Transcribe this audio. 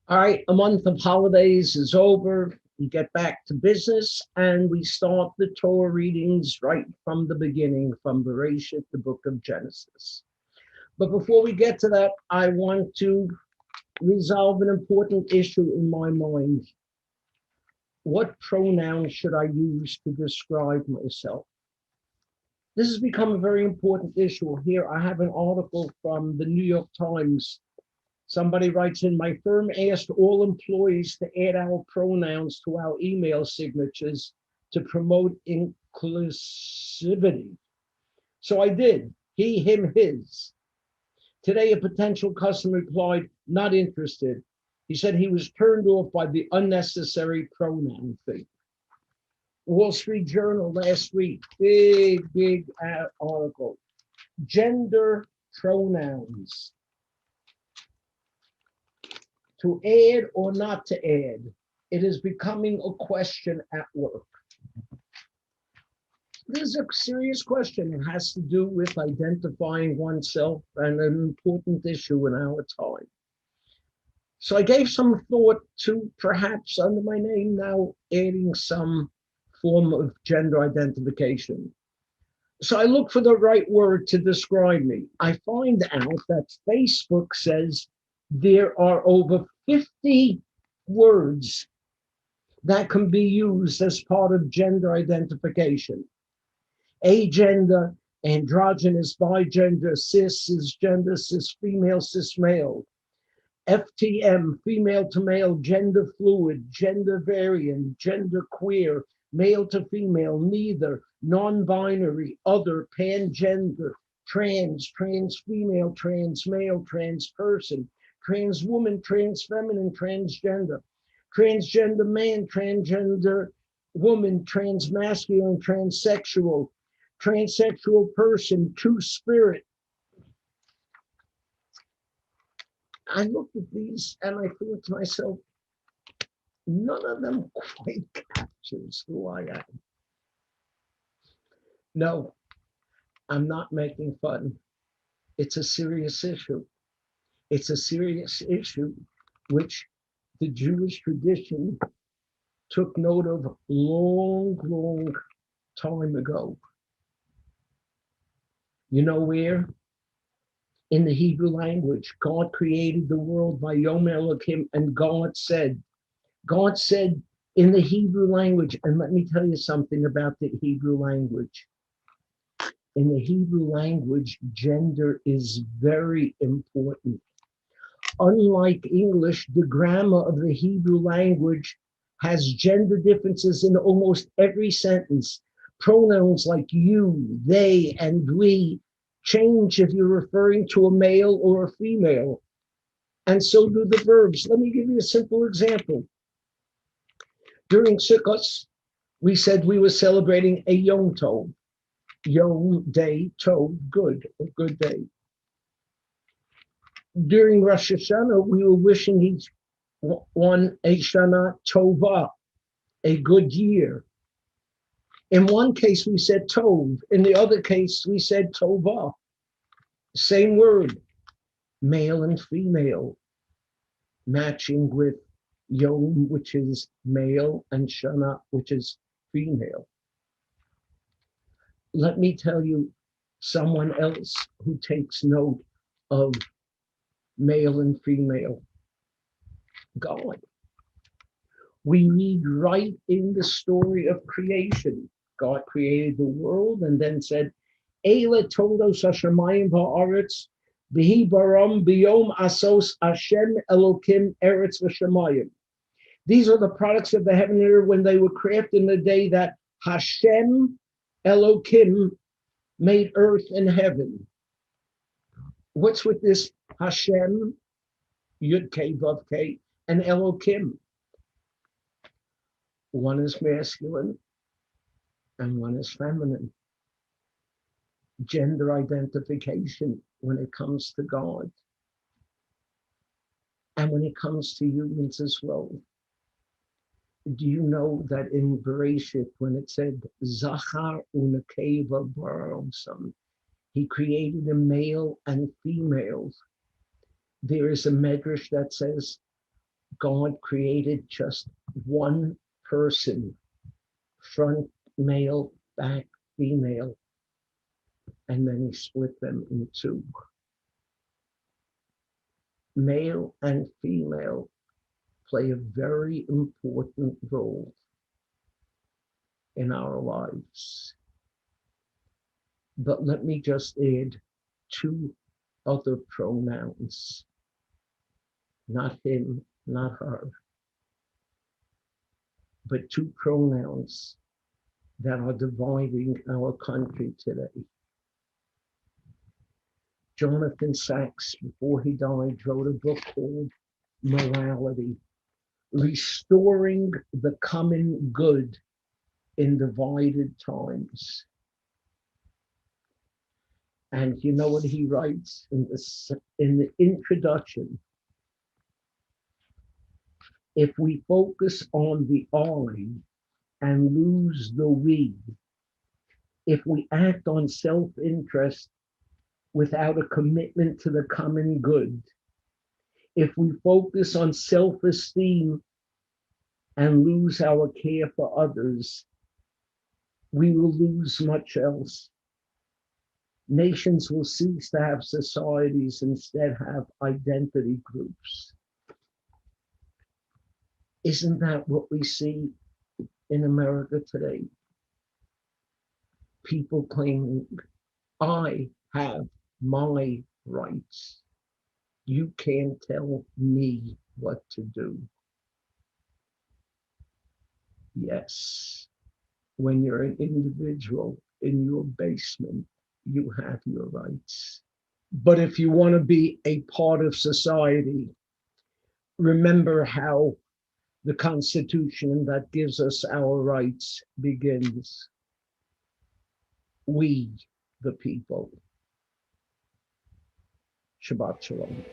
All right, a month of holidays is over. We get back to business and we start the Torah readings right from the beginning, from Bereshit, the book of Genesis. But before we get to that, I want to resolve an important issue in my mind. What pronoun should I use to describe myself? This has become a very important issue. Here I have an article from the New York Times. Somebody writes in, my firm asked all employees to add our pronouns to our email signatures to promote inclusivity. So I did. He, him, his. Today, a potential customer replied, not interested. He said he was turned off by the unnecessary pronoun thing. Wall Street Journal last week, big article. Gender pronouns. To add or not to add, it is becoming a question at work. This is a serious question. It has to do with identifying oneself and an important issue in our time. So I gave some thought to perhaps under my name now adding some form of gender identification. So I look for the right word to describe me. I find out that Facebook says there are over 50 words that can be used as part of gender identification. Agender, androgynous, bigender, cisgender, cis female, cis male. FTM, female to male, gender fluid, gender variant, gender queer, male to female, neither, non-binary, other, pangender, trans, trans female, trans male, trans person, trans woman, trans feminine, transgender, transgender man, transgender woman, trans masculine, transsexual, transsexual person, two spirit. I looked at these and I thought to myself, none of them quite captures who I am. No, I'm not making fun. It's a serious issue. It's a serious issue which the Jewish tradition took note of long time ago. You know where? In the Hebrew language, God created the world by Yom Elohim, and God said in the Hebrew language, and let me tell you something about the Hebrew language. In the Hebrew language, gender is very important. Unlike English, the grammar of the Hebrew language has gender differences in almost every sentence. Pronouns like you, they, and we change if you're referring to a male or a female. And so do the verbs. Let me give you a simple example. During Sukkot, we said we were celebrating a Yom Tov. Yom, day, Tov, good, a good day. During Rosh Hashanah, we were wishing each one a Shana Tova, a good year. In one case, we said Tov. In the other case, we said Tova. Same word, male and female, matching with Yom, which is male, and Shana, which is female. Let me tell you someone else who takes note of male and female. God. We read right in the story of creation. God created the world and then said, Eila todos hashamayim va'aretz, v'hi baram biyom asos Hashem Elokim eretz v'shamayim. These are the products of the heaven and earth when they were crafted in the day that Hashem Elokim made earth and heaven. What's with this Hashem, Yud K, Vav K, and Elokim? One is masculine and one is feminine. Gender identification when it comes to God and when it comes to humans as well. Do you know that in Bereshit, when it said Zachar unakeva barosam, he created a male and female. There is a medrash that says God created just one person, front male, back female, and then he split them in two. Male and female play a very important role in our lives. But let me just add two other pronouns, not him, not her, but two pronouns that are dividing our country today. Jonathan Sacks, before he died, wrote a book called Morality, Restoring the Common Good in Divided Times. And you know what he writes in the introduction? If we focus on the I and lose the we, if we act on self-interest without a commitment to the common good, if we focus on self-esteem and lose our care for others, we will lose much else. Nations will cease to have societies, instead have identity groups. Isn't that what we see in America today? People claiming, I have my rights. You can't tell me what to do. Yes, when you're an individual in your basement, you have your rights. But if you want to be a part of society, remember how the Constitution that gives us our rights begins. We, the people. Shabbat Shalom.